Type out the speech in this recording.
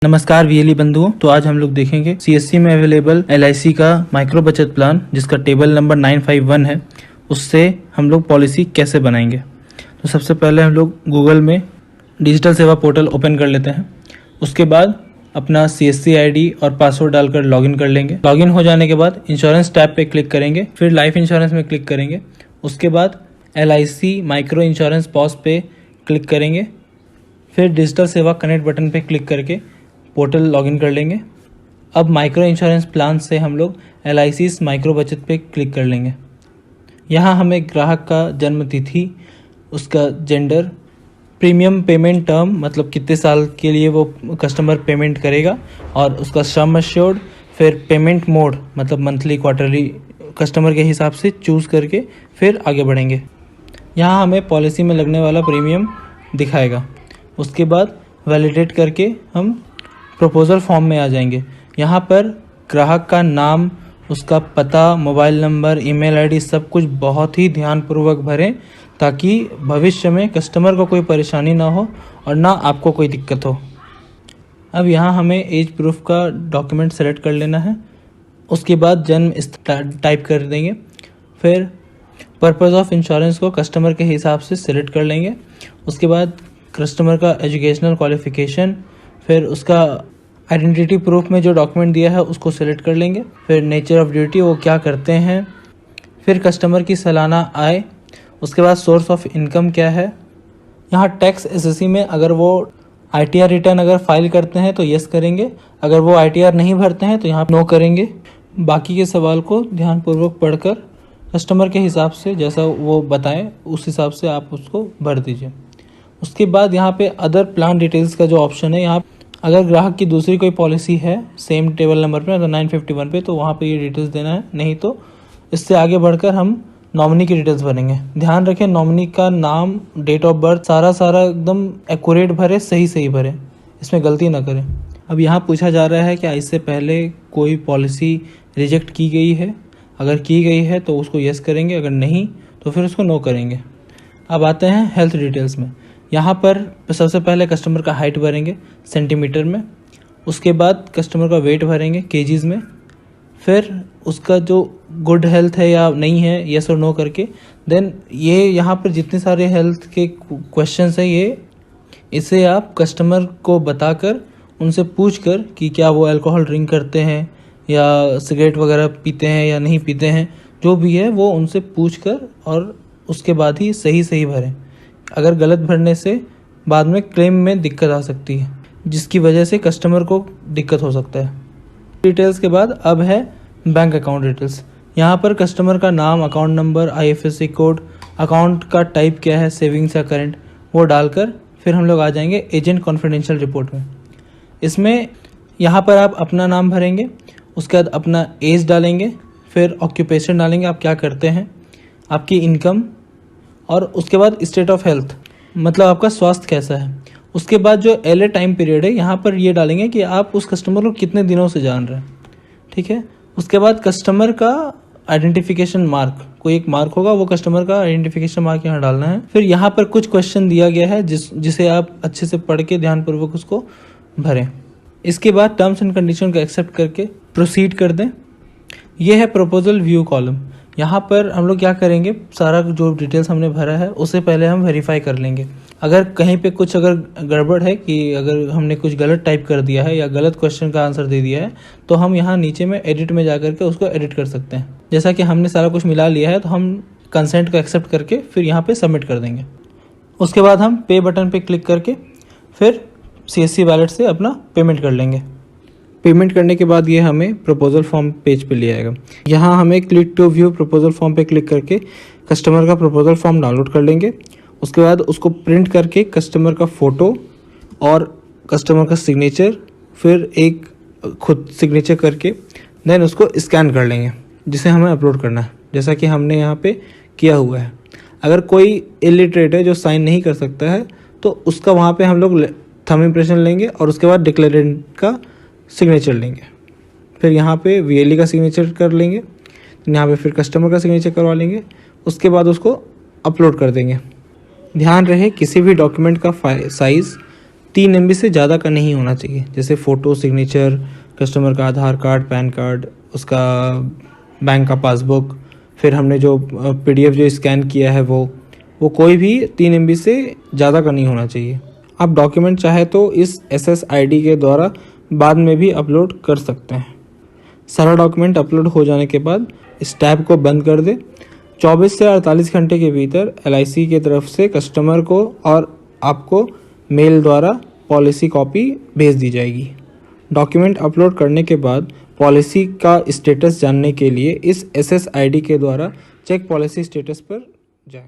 नमस्कार वीएलई बंधुओं। तो आज हम लोग देखेंगे सीएससी में अवेलेबल एलआईसी का माइक्रो बचत प्लान जिसका टेबल नंबर 951 है, उससे हम लोग पॉलिसी कैसे बनाएंगे। तो सबसे पहले हम लोग गूगल में डिजिटल सेवा पोर्टल ओपन कर लेते हैं। उसके बाद अपना सीएससी आईडी और पासवर्ड डालकर लॉगिन कर लेंगे। लॉगिन हो जाने के बाद इंश्योरेंस टैब पे क्लिक करेंगे, फिर लाइफ इंश्योरेंस में क्लिक करेंगे। उसके बाद एलआईसी माइक्रो इंश्योरेंस पॉज पे क्लिक करेंगे, फिर डिजिटल सेवा कनेक्ट बटन पे क्लिक करके पोर्टल लॉगिन कर लेंगे। अब माइक्रो इंश्योरेंस प्लान से हम लोग एलआईसी माइक्रो बचत पे क्लिक कर लेंगे। यहाँ हमें ग्राहक का जन्म तिथि, उसका जेंडर, प्रीमियम पेमेंट टर्म मतलब कितने साल के लिए वो कस्टमर पेमेंट करेगा, और उसका सम एश्योर्ड, फिर पेमेंट मोड मतलब मंथली क्वार्टरली कस्टमर के हिसाब से चूज़ करके फिर आगे बढ़ेंगे। यहाँ हमें पॉलिसी में लगने वाला प्रीमियम दिखाएगा। उसके बाद वैलिडेट करके हम प्रपोजल फॉर्म में आ जाएंगे। यहाँ पर ग्राहक का नाम, उसका पता, मोबाइल नंबर, ईमेल आईडी सब कुछ बहुत ही ध्यानपूर्वक भरें ताकि भविष्य में कस्टमर को कोई परेशानी ना हो और ना आपको कोई दिक्कत हो। अब यहाँ हमें एज प्रूफ का डॉक्यूमेंट सेलेक्ट कर लेना है। उसके बाद जन्म टाइप कर देंगे, फिर पर्पस ऑफ इंश्योरेंस को कस्टमर के हिसाब से सिलेक्ट कर लेंगे। उसके बाद कस्टमर का एजुकेशनल क्वालिफिकेशन, फिर उसका आइडेंटिटी प्रूफ में जो डॉक्यूमेंट दिया है उसको सेलेक्ट कर लेंगे। फिर नेचर ऑफ ड्यूटी, वो क्या करते हैं, फिर कस्टमर की सालाना आय, उसके बाद सोर्स ऑफ इनकम क्या है। यहाँ टैक्स एसएससी में अगर वो आईटीआर रिटर्न अगर फाइल करते हैं तो यस करेंगे, अगर वो आईटीआर नहीं भरते हैं तो यहाँ नो करेंगे। बाकी के सवाल को ध्यानपूर्वक पढ़कर कस्टमर के हिसाब से जैसा वो बताएं उस हिसाब से आप उसको भर दीजिए। उसके बाद यहाँ पे अदर प्लान डिटेल्स का जो ऑप्शन है, यहाँ अगर ग्राहक की दूसरी कोई पॉलिसी है सेम टेबल नंबर पे तो 951 पे, तो वहाँ पे ये डिटेल्स देना है। नहीं तो इससे आगे बढ़कर हम नॉमिनी की डिटेल्स भरेंगे। ध्यान रखें नॉमिनी का नाम, डेट ऑफ बर्थ सारा एकदम एक्यूरेट भरे, सही भरे, इसमें गलती ना करें। अब यहाँ पूछा जा रहा है कि इससे पहले कोई पॉलिसी रिजेक्ट की गई है, अगर की गई है तो उसको यस करेंगे, अगर नहीं तो फिर उसको नो करेंगे। अब आते हैं हेल्थ डिटेल्स में। यहाँ पर सबसे पहले कस्टमर का हाइट भरेंगे सेंटीमीटर में, उसके बाद कस्टमर का वेट भरेंगे केजीज़ में, फिर उसका जो गुड हेल्थ है या नहीं है यस और नो करके। देन ये यहाँ पर जितने सारे हेल्थ के क्वेश्चंस हैं इसे आप कस्टमर को बताकर उनसे पूछकर कि क्या वो अल्कोहल ड्रिंक करते हैं या सिगरेट वगैरह पीते हैं या नहीं पीते हैं, जो भी है वो उनसे पूछकर और उसके बाद ही सही भरें। अगर गलत भरने से बाद में क्लेम में दिक्कत आ सकती है, जिसकी वजह से कस्टमर को दिक्कत हो सकता है। डिटेल्स के बाद अब है बैंक अकाउंट डिटेल्स। यहाँ पर कस्टमर का नाम, account number, IFSC code, account का टाइप क्या है, सेविंग्स या करंट, वो डालकर फिर हम लोग आ जाएंगे एजेंट कॉन्फिडेंशियल रिपोर्ट में। इसमें यहाँ पर आप अपना नाम भरेंगे, उसके बाद अपना एज डालेंगे, फिर ऑक्यूपेशन डालेंगे, आप क्या करते हैं, आपकी इनकम, और उसके बाद स्टेट ऑफ हेल्थ मतलब आपका स्वास्थ्य कैसा है। उसके बाद जो एलए टाइम पीरियड है यहाँ पर ये डालेंगे कि आप उस कस्टमर को कितने दिनों से जान रहे हैं, ठीक है। उसके बाद कस्टमर का आइडेंटिफिकेशन मार्क, कोई एक मार्क होगा, वो कस्टमर का आइडेंटिफिकेशन मार्क यहाँ डालना है। फिर यहाँ पर कुछ क्वेश्चन दिया गया है जिसे आप अच्छे से पढ़ के ध्यानपूर्वक उसको भरें। इसके बाद टर्म्स एंड कंडीशन को एक्सेप्ट करके प्रोसीड कर दें। यह है प्रपोजल व्यू कॉलम। यहाँ पर हम लोग क्या करेंगे, सारा जो डिटेल्स हमने भरा है उससे पहले हम वेरीफाई कर लेंगे। अगर कहीं पे कुछ अगर गड़बड़ है कि अगर हमने कुछ गलत टाइप कर दिया है या गलत क्वेश्चन का आंसर दे दिया है तो हम यहाँ नीचे में एडिट में जा करके उसको एडिट कर सकते हैं। जैसा कि हमने सारा कुछ मिला लिया है तो हम कंसेंट को एक्सेप्ट करके फिर यहाँ पे सबमिट कर देंगे। उसके बाद हम पे बटन पे क्लिक करके फिर सीएससी वॉलेट से अपना पेमेंट कर लेंगे। पेमेंट करने के बाद ये हमें प्रपोजल फॉर्म पेज पे ले आएगा। यहाँ हमें click to view proposal form पे क्लिक करके कस्टमर का प्रपोजल फॉर्म डाउनलोड कर लेंगे। उसके बाद उसको प्रिंट करके कस्टमर का फ़ोटो और कस्टमर का सिग्नेचर, फिर एक खुद सिग्नेचर करके देन उसको स्कैन कर लेंगे, जिसे हमें अपलोड करना है जैसा कि हमने यहाँ पे किया हुआ है। अगर कोई इलिटरेट है जो साइन नहीं कर सकता है तो उसका वहाँ पे हम लोग थंब इम्प्रेशन लेंगे और उसके बाद डिक्लेरेंट का सिग्नेचर लेंगे। फिर यहाँ पे वीएलई का सिग्नेचर कर लेंगे, यहाँ पे फिर कस्टमर का सिग्नेचर करवा लेंगे। उसके बाद उसको अपलोड कर देंगे। ध्यान रहे किसी भी डॉक्यूमेंट का साइज़ 3 MB से ज़्यादा का नहीं होना चाहिए। जैसे फ़ोटो, सिग्नेचर, कस्टमर का आधार कार्ड, पैन कार्ड, उसका बैंक का पासबुक, फिर हमने जो PDF जो स्कैन किया है वो कोई भी 3 MB से ज़्यादा का नहीं होना चाहिए। आप डॉक्यूमेंट चाहे तो इस SSID के द्वारा बाद में भी अपलोड कर सकते हैं। सारा डॉक्यूमेंट अपलोड हो जाने के बाद इस टैब को बंद कर दें। 24 से 48 घंटे के भीतर LIC की तरफ से कस्टमर को और आपको मेल द्वारा पॉलिसी कॉपी भेज दी जाएगी। डॉक्यूमेंट अपलोड करने के बाद पॉलिसी का स्टेटस जानने के लिए इस SSID के द्वारा चेक पॉलिसी स्टेटस पर जाएं।